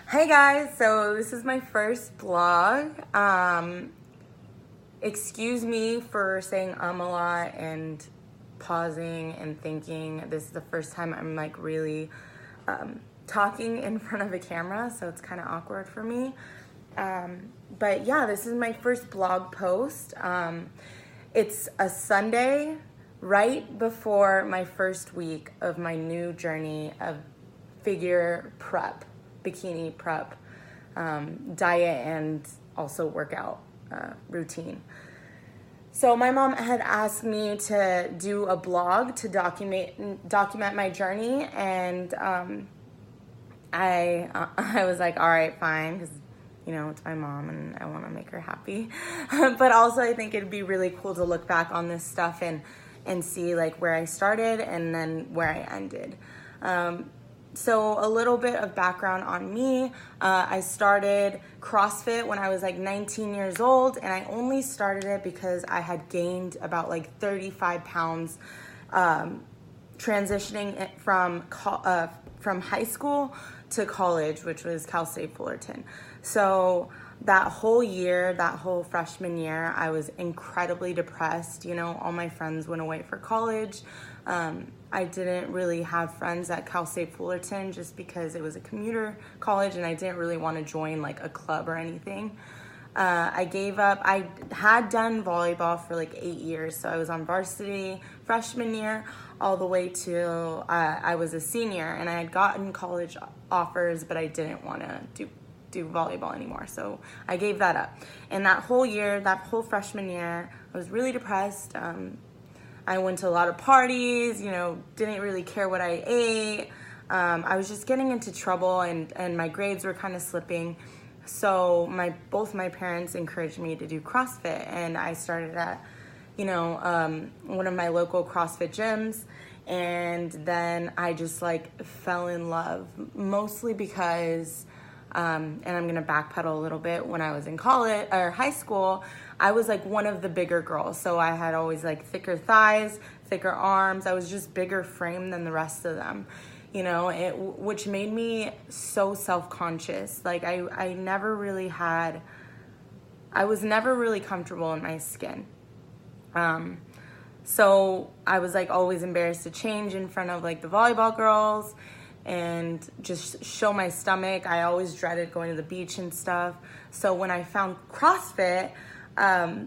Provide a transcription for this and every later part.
Hey guys, so this is my first vlog. Excuse me for saying a lot and pausing and thinking. This is the first time I'm like really talking in front of a camera, so it's kind of awkward for me. But yeah, this is my first blog post. It's a Sunday right before my first week of my new journey of figure prep, bikini prep, diet, and also workout routine. So my mom had asked me to do a blog to document my journey, and I was like, all right, fine, because it's my mom and I want to make her happy. But also I think it'd be really cool to look back on this stuff and see like where I started and then where I ended. So a little bit of background on me. I started CrossFit when I was like 19 years old, and I only started it because I had gained about like 35 pounds transitioning it from high school to college, which was Cal State Fullerton. So that whole year, that whole freshman year, I was incredibly depressed. All my friends went away for college. I didn't really have friends at Cal State Fullerton just because it was a commuter college and I didn't really want to join like a club or anything. I gave up. I had done volleyball for like 8 years. So I was on varsity freshman year all the way to I was a senior, and I had gotten college offers, but I didn't want to do volleyball anymore. So I gave that up. And that whole year, that whole freshman year, I was really depressed. I went to a lot of parties, didn't really care what I ate. I was just getting into trouble, and my grades were kind of slipping. So both my parents encouraged me to do CrossFit, and I started at, one of my local CrossFit gyms. And then I just like fell in love, mostly because, and I'm gonna backpedal a little bit, when I was in college or high school, I was like one of the bigger girls. So I had always like thicker thighs, thicker arms. I was just bigger frame than the rest of them, which made me so self-conscious. Like I was never really comfortable in my skin. So I was like always embarrassed to change in front of like the volleyball girls and just show my stomach. I always dreaded going to the beach and stuff. So when I found CrossFit, I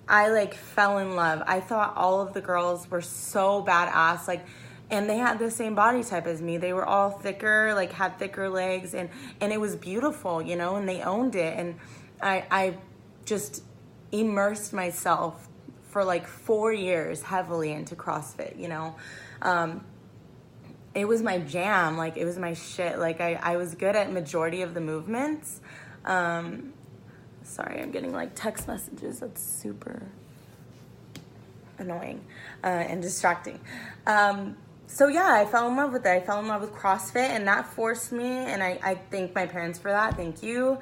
like fell in love. I thought all of the girls were so badass, and they had the same body type as me. They were all thicker, like had thicker legs, and it was beautiful, and they owned it. And I just immersed myself for like 4 years heavily into CrossFit, it was my jam, like it was my shit. Like I was good at majority of the movements. Sorry, I'm getting like text messages. That's super annoying and distracting. So yeah, I fell in love with it. I fell in love with CrossFit, and that forced me, and I thank my parents for that. Thank you.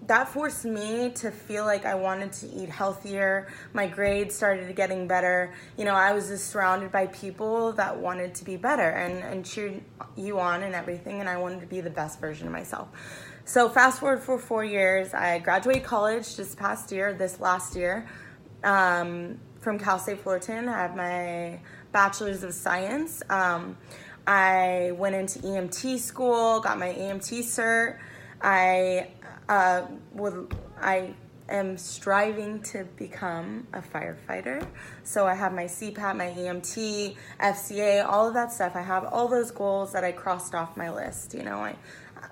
That forced me to feel like I wanted to eat healthier. My grades started getting better. I was just surrounded by people that wanted to be better and cheered you on and everything, and I wanted to be the best version of myself. So fast forward for 4 years, I graduated college this last year, from Cal State Fullerton. I have my bachelor's of science. I went into EMT school, got my EMT cert. I am striving to become a firefighter. So I have my CPAP, my EMT, FCA, all of that stuff. I have all those goals that I crossed off my list. I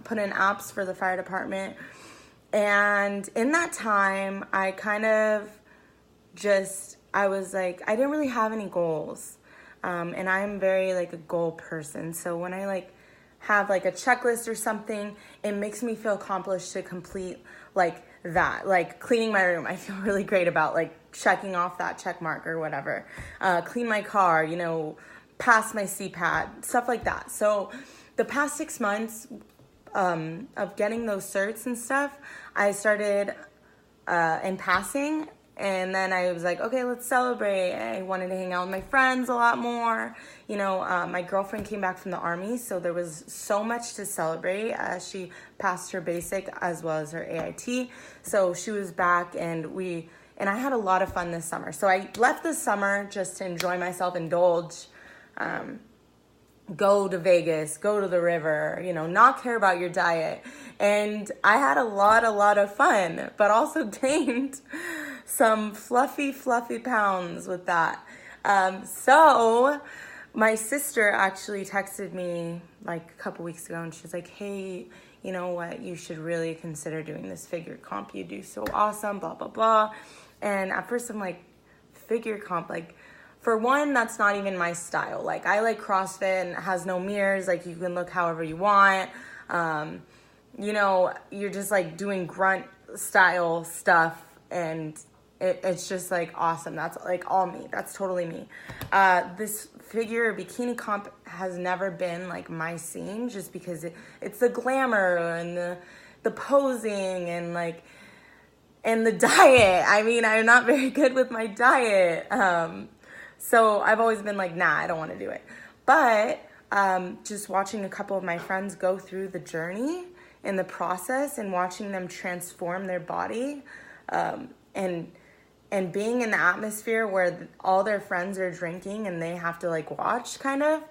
put in apps for the fire department. And in that time, I was like, I didn't really have any goals. And I'm very like a goal person. So when I like have like a checklist or something, it makes me feel accomplished to complete like that. Like cleaning my room, I feel really great about like checking off that check mark or whatever. Clean my car, pass my CPAT, stuff like that. So the past 6 months of getting those certs and stuff, I started in passing And then I was like, okay, let's celebrate. I wanted to hang out with my friends a lot more. You know, my girlfriend came back from the army, so there was so much to celebrate. She passed her basic as well as her AIT. So she was back, and I had a lot of fun this summer. So I left this summer just to enjoy myself, indulge, go to Vegas, go to the river, you know, not care about your diet. And I had a lot of fun, but also gained some fluffy pounds with that. So my sister actually texted me like a couple weeks ago, and she's like, hey, you know what, you should really consider doing this figure comp. You do so awesome, blah, blah, blah. And at first I'm like, figure comp, like, for one, that's not even my style. Like, I like CrossFit, and it has no mirrors. Like, you can look however you want. You know, you're just like doing grunt style stuff, and it's just like awesome. That's like all me. That's totally me. This figure bikini comp has never been like my scene, just because it's the glamour and the posing and like, and the diet. I mean, I'm not very good with my diet. So I've always been like, nah, I don't want to do it. But just watching a couple of my friends go through the journey and the process, and watching them transform their body, and being in the atmosphere where all their friends are drinking and they have to like watch, kind of,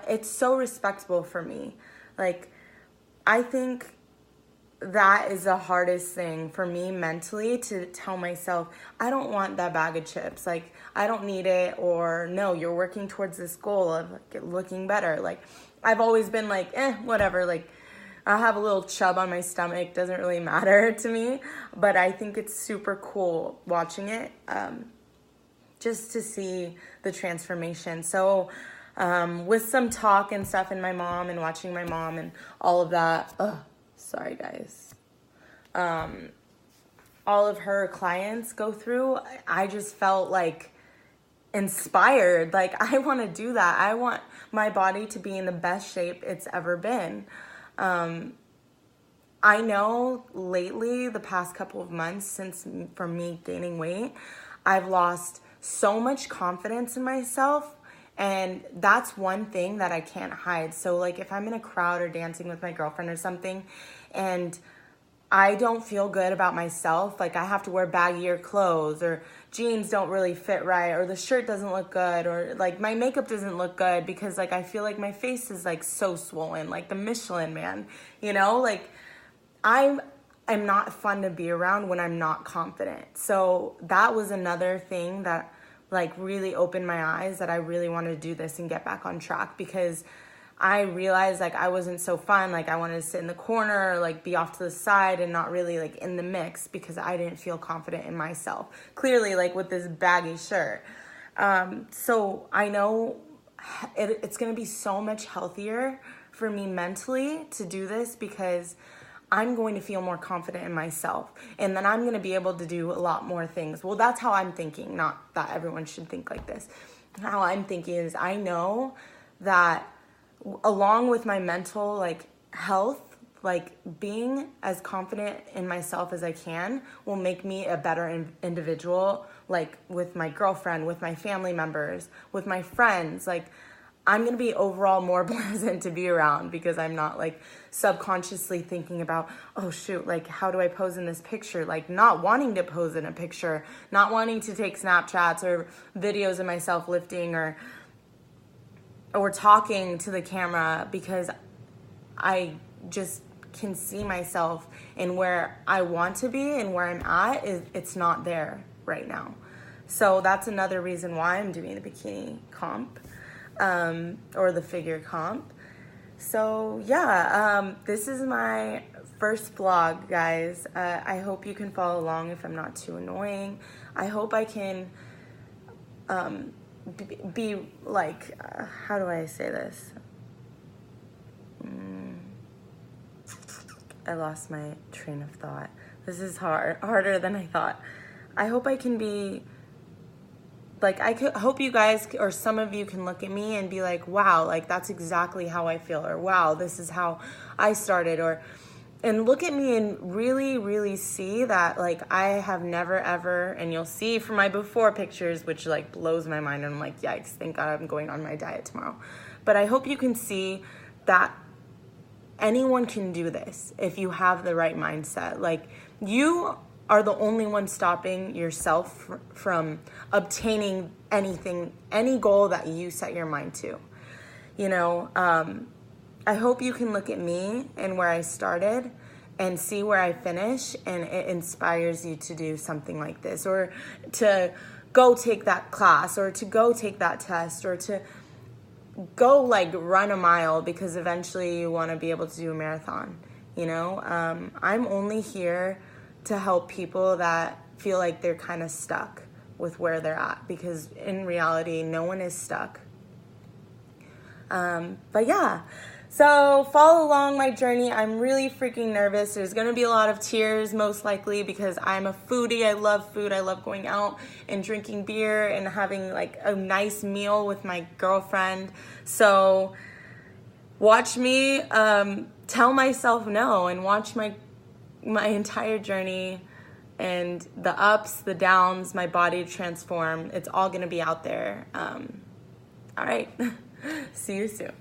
it's so respectable for me. Like, I think that is the hardest thing for me mentally, to tell myself, I don't want that bag of chips. Like, I don't need it. Or no, you're working towards this goal of like looking better. Like, I've always been like, whatever. Like, I'll have a little chub on my stomach. Doesn't really matter to me. But I think it's super cool watching it, just to see the transformation. So with some talk and stuff, and my mom, and watching my mom and all of that, sorry guys, all of her clients go through, I just felt like inspired. Like, I want to do that. I want my body to be in the best shape it's ever been. I know lately, the past couple of months since for me gaining weight, I've lost so much confidence in myself. And that's one thing that I can't hide. So like, if I'm in a crowd or dancing with my girlfriend or something, and I don't feel good about myself, like I have to wear baggier clothes, or jeans don't really fit right, or the shirt doesn't look good, or like my makeup doesn't look good, because like I feel like my face is like so swollen, like the Michelin Man, you know, like I'm not fun to be around when I'm not confident. So that was another thing that like really opened my eyes, that I really wanted to do this and get back on track, because I realized like I wasn't so fun. Like, I wanted to sit in the corner, or like be off to the side, and not really like in the mix, because I didn't feel confident in myself. Clearly, like with this baggy shirt. So I know it's going to be so much healthier for me mentally to do this, because I'm going to feel more confident in myself, and then I'm going to be able to do a lot more things. Well, that's how I'm thinking. Not that everyone should think like this. How I'm thinking is, I know that along with my mental like health, like being as confident in myself as I can will make me a better individual, like with my girlfriend, with my family members, with my friends. Like, I'm going to be overall more pleasant to be around, because I'm not like subconsciously thinking about, oh shoot, like how do I pose in this picture? Like, not wanting to pose in a picture, not wanting to take Snapchats or videos of myself lifting or talking to the camera, because I just can see myself and where I want to be and where I'm at it's not there right now. So that's another reason why I'm doing the bikini comp, or the figure comp. So yeah, this is my first vlog, guys. I hope you can follow along if I'm not too annoying. I hope I can be like, how do I say this? I lost my train of thought. This is harder than I thought. I hope I can be like, hope you guys, or some of you, can look at me and be like, wow, like that's exactly how I feel, or wow, this is how I started, or and look at me and really, really see that, like, I have never ever, and you'll see from my before pictures, which like blows my mind, and I'm like, yikes, thank God I'm going on my diet tomorrow. But I hope you can see that anyone can do this if you have the right mindset. Like, you are the only one stopping yourself from obtaining anything, any goal that you set your mind to. You know, I hope you can look at me and where I started and see where I finish, and it inspires you to do something like this, or to go take that class, or to go take that test, or to go like run a mile, because eventually you want to be able to do a marathon. You know, I'm only here to help people that feel like they're kind of stuck with where they're at, because in reality, no one is stuck. But yeah, so follow along my journey. I'm really freaking nervous. There's going to be a lot of tears, most likely, because I'm a foodie. I love food. I love going out and drinking beer and having like a nice meal with my girlfriend. So watch me tell myself no, and watch my entire journey, and the ups, the downs, my body transform. It's all going to be out there. All right. See you soon.